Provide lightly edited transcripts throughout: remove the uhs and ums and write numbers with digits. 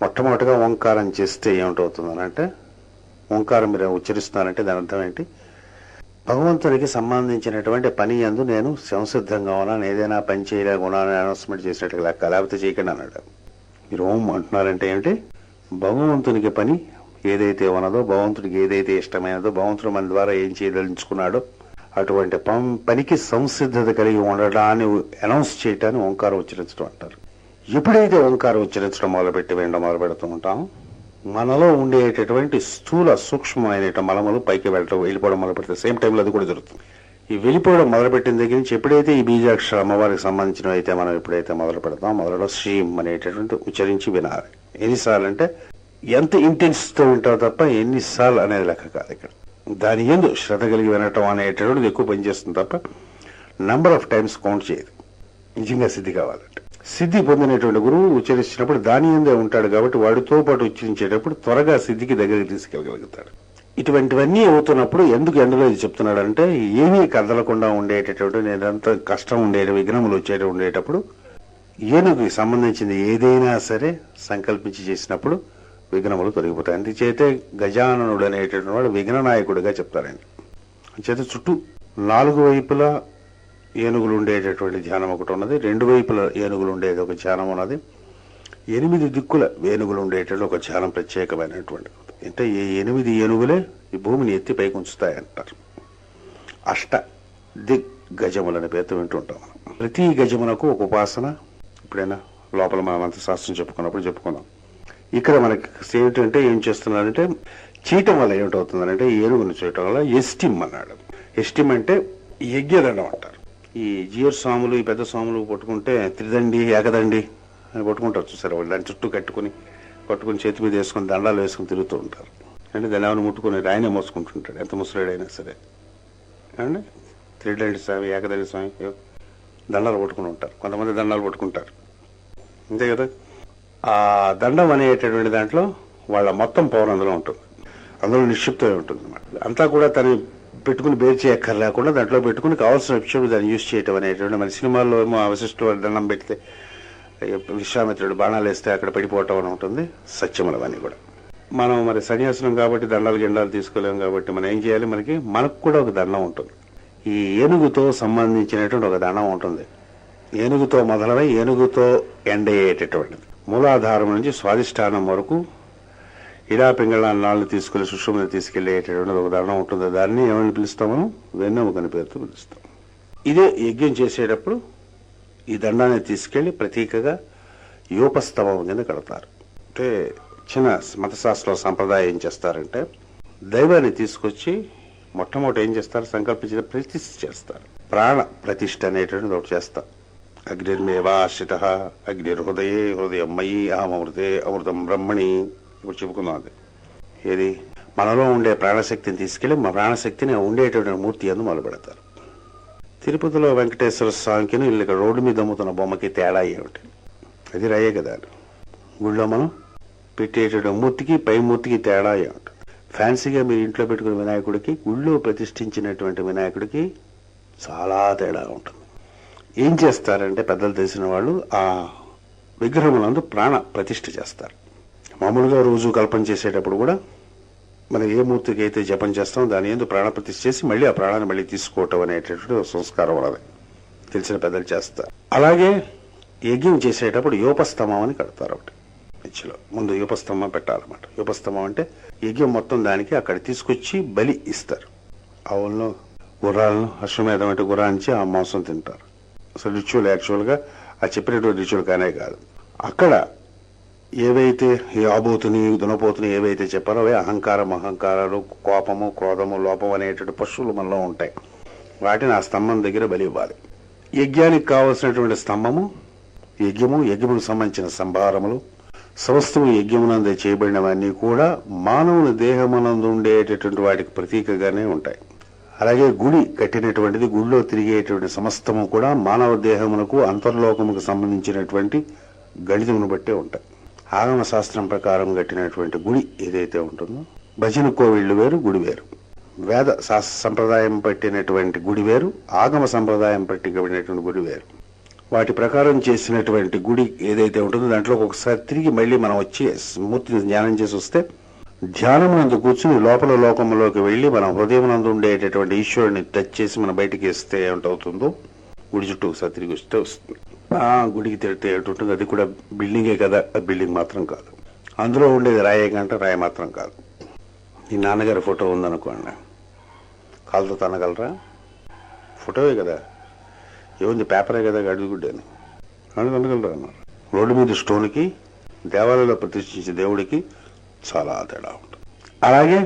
మొట్టమొదటిగా ఓంకారం చేస్తే ఏమిటవుతుందని అంటే, ఓంకారం మీరు ఉచ్చరిస్తున్నారంటే దాని అర్థం ఏంటి? భగవంతుడికి సంబంధించినటువంటి పని యందు నేను సంసిద్ధంగా ఉన్నాను, ఏదైనా పని చేయలేకున్నా అనౌన్స్మెంట్ చేసినట్టుగా లెక్క, లేకపోతే చేయకండి అన్నాడు. మీరు ఓం అంటున్నారంటే ఏమిటి? భగవంతునికి పని ఏదైతే ఉన్నదో, భగవంతుడికి ఏదైతే ఇష్టమైనదో, భగవంతుడు మన ద్వారా ఏం చేయదలుచుకున్నాడో అటువంటి పనికి సంసిద్ధత కలిగి ఉండడాన్ని అనౌన్స్ చేయటాన్ని ఓంకారం ఉచ్చరించడం అంటారు. ఎప్పుడైతే ఓంకారం ఉచ్చరించడం వినడం మొదలు పెడుతూ ఉంటాం, మనలో ఉండేటటువంటి స్థూల సూక్ష్మమైన మలములు పైకి వెళ్ళిపోవడం మొదలు పెడితే సేమ్ టైంలో అది కూడా జరుగుతుంది. ఈ వెళ్ళిపోవడం మొదలుపెట్టిన దగ్గర నుంచి ఎప్పుడైతే ఈ బీజాక్షర అమ్మవారికి సంబంధించినవి అయితే మనం ఎప్పుడైతే మొదలు పెడతాం, మొదలలో శ్రీం అనేటటువంటి ఉచ్చరించి వినాలి. ఎన్నిసార్లు అంటే ఎంత ఇంటెన్స్తో వింటావు తప్ప ఎన్నిసార్లు అనేది లెక్క కాదు. ఇక్కడ దాని యందు శ్రద్ధ కలిగి వినటం అనేటటువంటిది ఎక్కువ పనిచేస్తుంది తప్ప నంబర్ ఆఫ్ టైమ్స్ కౌంట్ చేయదు. నిజంగా సిద్ధి కావాలంటే సిద్ధి పొందినటువంటి గురువు ఉచ్చరించినప్పుడు దాని యందే ఉంటాడు కాబట్టి వాడితో పాటు ఉచ్చరించేటప్పుడు త్వరగా సిద్ధికి దగ్గరికి తీసుకెళ్ళగలుగుతాడు. ఇటువంటివన్నీ అవుతున్నప్పుడు ఎందుకు ఎండలో ఇది చెప్తున్నాడంటే, ఏమీ కదలకుండా ఉండేటటువంటి నేనంత కష్టం విఘ్నములు ఉండేటప్పుడు ఏనుగుకి సంబంధించింది ఏదైనా సరే సంకల్పించి చేసినప్పుడు విఘ్నములు తొలగిపోతాయి. అందుచేతే గజాననుడు అనేటటువంటి వాడు విఘ్న నాయకుడిగా చెప్తారండి. అంచేత చుట్టూ 4 వైపులా ఏనుగులు ఉండేటటువంటి ధ్యానం ఒకటి ఉన్నది, 2 వైపుల ఏనుగులు ఉండేది ఒక ధ్యానం ఉన్నది, 8 దిక్కుల ఏనుగులు ఉండేటటువంటి ఒక ధ్యానం ప్రత్యేకమైనటువంటి. అంటే ఈ 8 ఏనుగులే ఈ భూమిని ఎత్తి పైకి ఉంచుతాయంటారు. అష్ట దిగ్గజములని పేరుతో వింటుంటాం మనం. ప్రతి గజమునకు ఒక ఉపాసన ఎప్పుడైనా లోపల మనం అంత శాస్త్రం చెప్పుకుందాం. ఇక్కడ మనకి ఏమిటంటే ఏం చేస్తున్నారంటే, చేయటం వల్ల ఏమిటవుతుందంటే, ఏనుగును చేయటం వల్ల ఎస్టిమ్ అన్నాడు. ఎస్టిమ్ అంటే యజ్ఞదండం అంటారు. ఈ జీవర్ స్వాములు, ఈ పెద్ద స్వాములు పట్టుకుంటే త్రిదండి ఏకదండి అని పట్టుకుంటారు చూసారు. వాళ్ళు దాన్ని చుట్టూ కట్టుకుని చేతి మీద వేసుకుని దండాలు వేసుకుని తిరుగుతూ ఉంటారు. అంటే దాన్ని ఏమైనా ముట్టుకుని రాయినే మోసుకుంటుంటాడు ఎంత ముసలాడైనా సరే. అండి త్రిదండి స్వామి, ఏకదండి స్వామి దండాలు పట్టుకుని ఉంటారు. కొంతమంది దండాలు పట్టుకుంటారు, అంతే కదా. ఆ దండం అనేటటువంటి దాంట్లో వాళ్ళ మొత్తం పవర్ అందులో ఉంటుంది, అందులో నిక్షిప్తమై ఉంటుంది అన్నమాట. అంతా కూడా తను పెట్టుకుని బేర్ చేయక్కర్ లేకుండా దాంట్లో పెట్టుకుని కావాల్సిన విషయం దాన్ని యూజ్ చేయటం అనేటువంటి. మన సినిమాల్లో ఏమో వశిష్ఠుడు దండం పెడితే విశ్వామిత్రుడు బాణాలు వేస్తే అక్కడ పడిపోవటం అని ఉంటుంది. సత్యములు అవన్నీ కూడా. మనం మరి సన్యాసనం కాబట్టి దండాలు తీసుకోలేము కాబట్టి మనం ఏం చేయాలి, మనకు కూడా ఒక దండం ఉంటుంది. ఈ ఏనుగుతో సంబంధించినటువంటి ఒక దండం ఉంటుంది. ఏనుగుతో మొదలై ఏనుగుతో ఎండయ్యేటటువంటిది. మూలాధారం నుంచి స్వాధిష్టానం వరకు ఇడా పింగళాలను తీసుకెళ్లి సుషుమ్ని తీసుకెళ్లేటటువంటి ఒక దండం ఉంటుంది. దాన్ని ఏమని పిలుస్తాం మనం? వెన్నెముక అని పేరుతో పిలుస్తాం. ఇదే యజ్ఞం చేసేటప్పుడు ఈ దండాన్ని తీసుకెళ్లి ప్రతీకగా యూపస్తవం కింద కడతారు. అంటే చిన్న మతశాస్త్ర సంప్రదాయం ఏం చేస్తారంటే, దైవాన్ని తీసుకొచ్చి మొట్టమొదటి ఏం చేస్తారు, సంకల్పించిన ప్రతిష్ఠ చేస్తారు. ప్రాణ ప్రతిష్ఠ అనేటువంటిది ఒకటి చేస్తారు. అగ్నిర్మేవాశ్రిత అగ్నిర్హృదయే హృదయం మయి అహమృతే అమృతం బ్రహ్మణి. ఇప్పుడు చెప్పుకుందాం. అది ఏది మనలో ఉండే ప్రాణశక్తిని తీసుకెళ్లి మా ప్రాణశక్తిని ఉండేటువంటి మూర్తి అందు మొదలు పెడతారు. తిరుపతిలో వెంకటేశ్వర స్వామికి ఇక్కడ రోడ్డు మీద అమ్ముతున్న బొమ్మకి తేడా ఏమిటి? అది రాయే కదా. గుళ్ళో మనం పెట్టేటువంటి మూర్తికి పై మూర్తికి తేడా ఏమిటి? ఫ్యాన్సీగా మీరు ఇంట్లో పెట్టుకున్న వినాయకుడికి, గుళ్ళో ప్రతిష్ఠించినటువంటి వినాయకుడికి చాలా తేడా ఉంటుంది. ఏం చేస్తారంటే పెద్దలు తెలిసిన వాళ్ళు ఆ విగ్రహములందు ప్రాణ ప్రతిష్ఠ చేస్తారు. మామూలుగా రోజు కల్పన చేసేటప్పుడు కూడా మనం ఏ మూర్తికి అయితే జపం చేస్తామో దాని యందు ప్రాణ ప్రతిష్ఠ చేసి మళ్ళీ ఆ ప్రాణాన్ని మళ్ళీ తీసుకోవటం అనేటటువంటి సంస్కారం ఉన్నది, తెలిసిన పెద్దలు చేస్తారు. అలాగే యజ్ఞం చేసేటప్పుడు యూపస్తంభం అని కడతారు. ఒకటి మధ్యలో ముందు యూపస్తంభం పెట్టాలన్నమాట. యూపస్తంభం అంటే యజ్ఞం మొత్తం దానికి అక్కడ తీసుకొచ్చి బలి ఇస్తారు. ఆవులను, గుర్రాలను, అశ్వమేధం అంటే గుర్రాంచి ఆ మాంసం తింటారు. అసలు రిచువల్ యాక్చువల్గా ఆ చెప్పినటువంటి రిచువల్ కానే కాదు. అక్కడ ఏవైతే ఈ ఆబోతుని దునపోతుని ఏవైతే చెప్పారో అవి అహంకారాలు, కోపము, క్రోధము, లోపం అనేటువంటి పశువులు మనలో ఉంటాయి. వాటిని ఆ స్తంభం దగ్గర బలి ఇవ్వాలి. యజ్ఞానికి కావలసినటువంటి స్తంభము, యజ్ఞముకు సంబంధించిన సంభారములు, సమస్తము యజ్ఞమునందే చేయబడినవన్నీ కూడా మానవుని దేహమునందు ఉండేటటువంటి వాటికి ప్రతీకగానే ఉంటాయి. అలాగే గుడి కట్టినటువంటిది, గుడిలో తిరిగేటువంటి సమస్తము కూడా మానవ దేహమునకు అంతర్లోకముకు సంబంధించినటువంటి గణితమును బట్టే ఉంటాయి. ఆగమ శాస్త్రం ప్రకారం కట్టినటువంటి గుడి ఏదైతే ఉంటుందో, భజన కోవిళ్లు వేరు, గుడి వేరు. వేద సంప్రదాయం పట్టినటువంటి గుడి వేరు, ఆగమ సంప్రదాయం పట్టినటువంటి గుడి వేరు. వాటి ప్రకారం చేసినటువంటి గుడి ఏదైతే ఉంటుందో దాంట్లో ఒకసారి తిరిగి మళ్ళీ మనం వచ్చి మూర్తిని ధ్యానం చేసి వస్తే ధ్యానమునందు కూర్చుని లోపల లోకంలోకి వెళ్ళి మన హృదయమునందు ఉండేటటువంటి ఈశ్వరుని టచ్ చేసి మనం బయటికి వేస్తే ఏమిటవుతుందో గుడి చుట్టూ ఒకసారి తిరిగి వస్తే వస్తుంది. గుడికి తిరిగితే ఏమిటి అది కూడా బిల్డింగే కదా, అది బిల్డింగ్ మాత్రం కాదు. అందులో ఉండేది రాయే కంటే రాయి మాత్రం కాదు. నీ నాన్నగారి ఫోటో ఉందనుకోండి, కాలుతో తనగలరా? ఫోటోవే కదా, ఏముంది పేపరే కదా, గడిగుడ్డని తనగలరా అన్నారు. రోడ్డు మీద స్టోన్కి దేవాలయంలో ప్రతిష్ఠించే దేవుడికి చాలా తేడా ఉంటుంది. అలాగే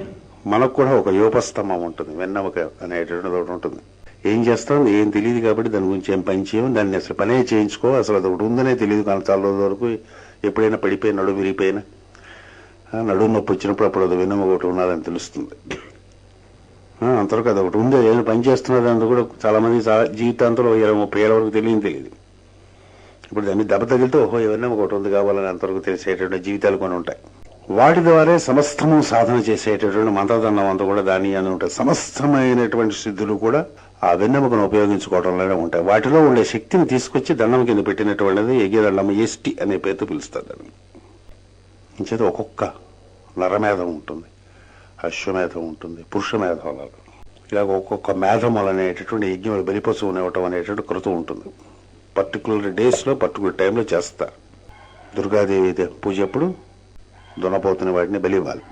మనకు కూడా ఒక యోపస్తంభం ఉంటుంది, వెన్నెముక అనేటువంటిది ఒకటి ఉంటుంది. ఏం చేస్తాం ఏం తెలియదు కాబట్టి దాని గురించి ఏం పని చేయము, దాన్ని అసలు పనే చేయించుకో, అసలు అది ఒకటి ఉందనే తెలియదు. కానీ చాలా రోజుల వరకు ఎప్పుడైనా పడిపోయి నడుము విరిగిపోయినా నడుము నొప్పి వచ్చినప్పుడు అప్పుడు అది వెన్నెముక ఒకటి ఉన్నదని తెలుస్తుంది. అంతవరకు అది ఒకటి ఉంది, ఏదైనా పని చేస్తున్నది అందుకు కూడా చాలా మంది జీవితాంతంలో 20-30 ఏళ్ళ వరకు తెలియదు. ఇప్పుడు దాన్ని దెబ్బ తగిలితే ఓహో ఇవన్నీ ఒకటి ఉంది కావాలని అంతవరకు తెలిసేటటువంటి జీవితాలు కొన్ని ఉంటాయి. వాటి ద్వారా సమస్తము సాధన చేసేటటువంటి మంత్రదండం అంతా కూడా దాని అని ఉంటాయి. సమస్తమైనటువంటి సిద్ధులు కూడా ఆ వెన్నెముకను ఉపయోగించుకోవడంలోనే ఉంటాయి. వాటిలో ఉండే శక్తిని తీసుకొచ్చి దండం కింద పెట్టినటువంటిది యజ్ఞదండం ఎస్టి అనే పేరుతో పిలుస్తారు. దాన్ని ఇంచేత ఒక్కొక్క నరమేధం ఉంటుంది, అశ్వమేధం ఉంటుంది, పురుషమేధం, ఇలాగ ఒక్కొక్క మేధం అనేటటువంటి యజ్ఞములు బలిపశువుని ఇవ్వటం అనేటువంటి కృతం ఉంటుంది. పర్టికులర్ డేస్లో పర్టికులర్ టైంలో చేస్తారు. దుర్గాదేవి పూజ ఎప్పుడు దునపోతున్న వాటిని బలి ఇవ్వాలి.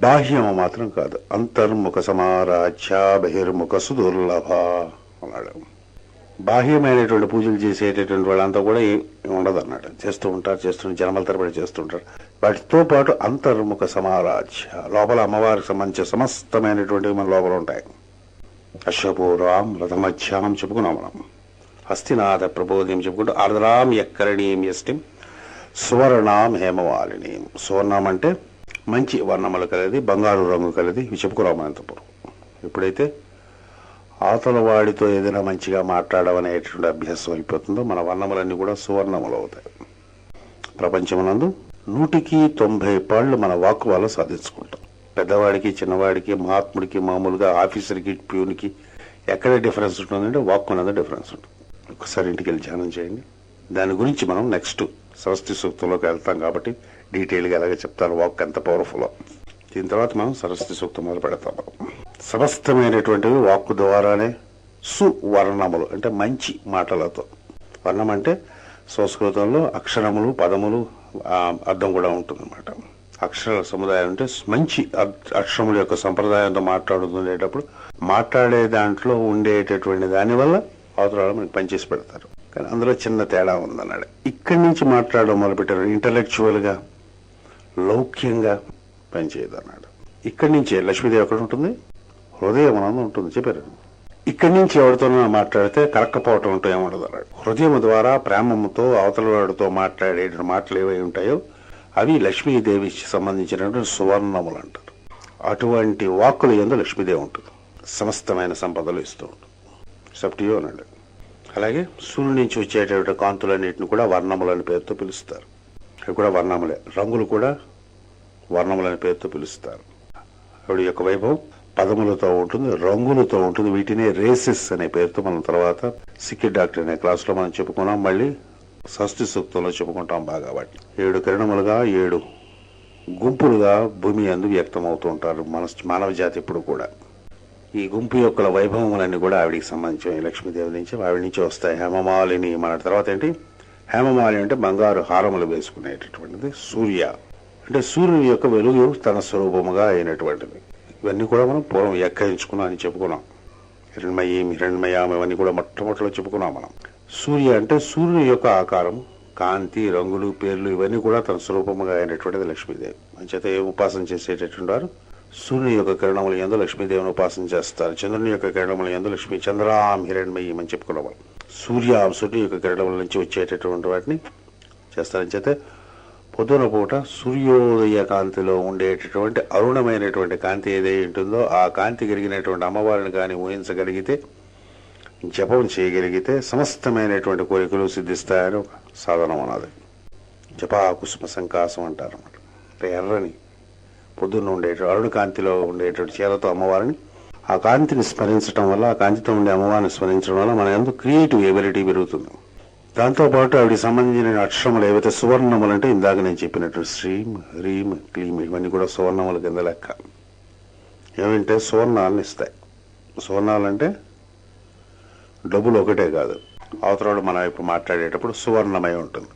బాహ్యము మాత్రం కాదు. అంతర్ముఖ సమారాధ్య బహిర్ముఖ సుదుర్లభ అన్నాడు. బాహ్యమైనటువంటి పూజలు చేసేటటువంటి వాళ్ళంతా కూడా ఉండదు అన్నాడు. చేస్తుంటారు జన్మల తరబడి చేస్తుంటారు. వాటితో పాటు అంతర్ముఖ సమారాధ్య లోపల అమ్మవారికి సంబంధించిన సమస్తమైనటువంటివి మన లోపల ఉంటాయి. అశ్వపూర్వం రథమధ్యాం చెప్పుకున్నాం మనం. హస్తినాథ ప్రబోధిం చెప్పుకుంటూ ఆర్ద్రాం యక్కరణీయం యష్టిం సువర్ణాం హేమవాలిని. సువర్ణం అంటే మంచి వర్ణములు కలిది, బంగారు రంగు కలిది. ఇవి చెప్పుకున్నాం అనంతపురం. ఎప్పుడైతే అవతల వాడితో ఏదైనా మంచిగా మాట్లాడమనేటువంటి అభ్యాసం అయిపోతుందో మన వర్ణములన్నీ కూడా సువర్ణములు అవుతాయి. ప్రపంచమునందు 190 పాళ్ళు మన వాక్కు వల్ల సాధించుకుంటాం. పెద్దవాడికి చిన్నవాడికి మహాత్ముడికి మామూలుగా ఆఫీసర్కి ప్యూన్కి ఎక్కడ డిఫరెన్స్ ఉంటుందంటే వాక్కు అనేది డిఫరెన్స్ ఉంటుంది. ఒకసారి ఇంటికి వెళ్ళి ధ్యానం చేయండి. దాని గురించి మనం నెక్స్ట్ సరస్వతి సూక్తంలోకి వెళ్తాం కాబట్టి డీటెయిల్గా అలాగే చెప్తాను వాక్ ఎంత పవర్ఫుల్. దీని తర్వాత మనం సరస్వతి సూక్తం మొదలు పెడతాం. సమస్తమైనటువంటివి వాక్కు ద్వారానే సువర్ణములు అంటే మంచి మాటలతో. వర్ణం అంటే సంస్కృతంలో అక్షరములు పదములు అర్థం కూడా ఉంటుందన్నమాట. అక్షర సముదాయం అంటే మంచి అక్షరముల యొక్క సంప్రదాయంతో మాట్లాడుతుండేటప్పుడు మాట్లాడే దాంట్లో ఉండేటటువంటి దానివల్ల అవతల మనకి పనిచేసి పెడతారు. కానీ అందులో చిన్న తేడా ఉందన్నాడు. ఇక్కడి నుంచి మాట్లాడడం మొదలుపెట్టారు. ఇంటలెక్చువల్ గా లౌక్యంగా పనిచేయదు అన్నాడు. ఇక్కడి నుంచే లక్ష్మీదేవి ఎక్కడ ఉంటుంది, హృదయం అనందు ఉంటుంది చెప్పారు. ఇక్కడి నుంచి ఎవరితోనో మాట్లాడితే కరక్కపోవటం ఉంటూ ఏముండదు అన్నాడు. హృదయం ద్వారా ప్రేమతో అవతల వాడితో మాట్లాడే మాటలు ఏవై ఉంటాయో అవి లక్ష్మీదేవికి సంబంధించినటువంటి సువర్ణములు అంటారు. అటువంటి వాక్కులు యందు లక్ష్మీదేవి ఉంటుంది. సమస్తమైన సంపదలు ఇస్తూ ఉంటుంది. సప్టియో అన్నాడు. అలాగే సూర్యుడి నుంచి వచ్చేటటువంటి కాంతులన్నింటిని కూడా వర్ణములని పేరుతో పిలుస్తారు. అవి కూడా వర్ణములే. రంగులు కూడా వర్ణములని పేరుతో పిలుస్తారు. ఆవిడ యొక్క వైభవం పదములతో ఉంటుంది, రంగులతో ఉంటుంది. వీటిని రేసెస్ అనే పేరుతో మనం తర్వాత సిక్కి డాక్టర్ అనే క్లాసులో మనం చెప్పుకున్నాం. మళ్ళీ షష్ఠి సూక్తంలో చెప్పుకుంటాం బాగా. వాటి 7 కిరణములుగా 7 గుంపులుగా భూమి అందు వ్యక్తం అవుతూ ఉంటారు మానవ జాతి ఎప్పుడు కూడా. ఈ గుంపు యొక్క వైభవములన్నీ కూడా ఆవిడికి సంబంధించి లక్ష్మీదేవి నుంచి ఆవిడ నుంచి వస్తాయి. హేమమాలిని మన తర్వాత ఏంటి, హేమమాలి అంటే బంగారు హారములు వేసుకునేటటువంటిది. సూర్య అంటే సూర్యుని యొక్క వెలుగు తన స్వరూపముగా అయినటువంటిది. ఇవన్నీ కూడా మనం పూర్వం వ్యాఖ్యానించుకున్నాం అని చెప్పుకున్నాం. హిరణ్మయం ఇవన్నీ కూడా మొట్టమొదటిలో చెప్పుకున్నాం మనం. సూర్య అంటే సూర్యుని యొక్క ఆకారం, కాంతి, రంగులు, పేర్లు ఇవన్నీ కూడా తన స్వరూపముగా అయినటువంటిది లక్ష్మీదేవి. అంచేత ఉపాసన చేసేటటువంటి వారు సూర్యుని యొక్క కిరణముల యందు లక్ష్మీదేవిని ఉపాసన చేస్తారు. చంద్రుని యొక్క కిరణముల యందు లక్ష్మీ చంద్రాం హిరణ్మయం అని చెప్పుకున్నాం. సూర్యుని యొక్క కిరణముల నుంచి వచ్చేటటువంటి వాటిని చేస్తారు. చేత పొద్దున పూట సూర్యోదయ కాంతిలో ఉండేటటువంటి అరుణమైనటువంటి కాంతి ఏదై ఉంటుందో ఆ కాంతి కలిగినటువంటి అమ్మవారిని కానీ ఊహించగలిగితే, జపం చేయగలిగితే సమస్తమైనటువంటి కోరికలు సిద్ధిస్తాయని ఒక సాధనం అన్నది. జపా కుసుమ సంకాసం అంటారు అన్నమాట. ఎర్రని పొద్దున్న అరుణ కాంతిలో ఉండేటువంటి చీరతో అమ్మవారిని ఆ కాంతిని స్మరించడం వల్ల, ఆ కాంతితో ఉండే అమ్మవారిని స్మరించడం వల్ల మన యందు క్రియేటివ్ ఎబిలిటీ పెరుగుతుంది. దాంతోపాటు ఆవిడికి సంబంధించిన అక్షరములు ఏవైతే సువర్ణములు అంటే ఇందాక నేను చెప్పినట్టు శ్రీం హ్రీం క్లీం ఇవన్నీ కూడా సువర్ణముల కింద లెక్క. ఏమంటే సువర్ణాలను ఇస్తాయి. సువర్ణాలంటే డబ్బులు ఒకటే కాదు, అవతల మనం ఇప్పుడు మాట్లాడేటప్పుడు సువర్ణమై ఉంటుంది.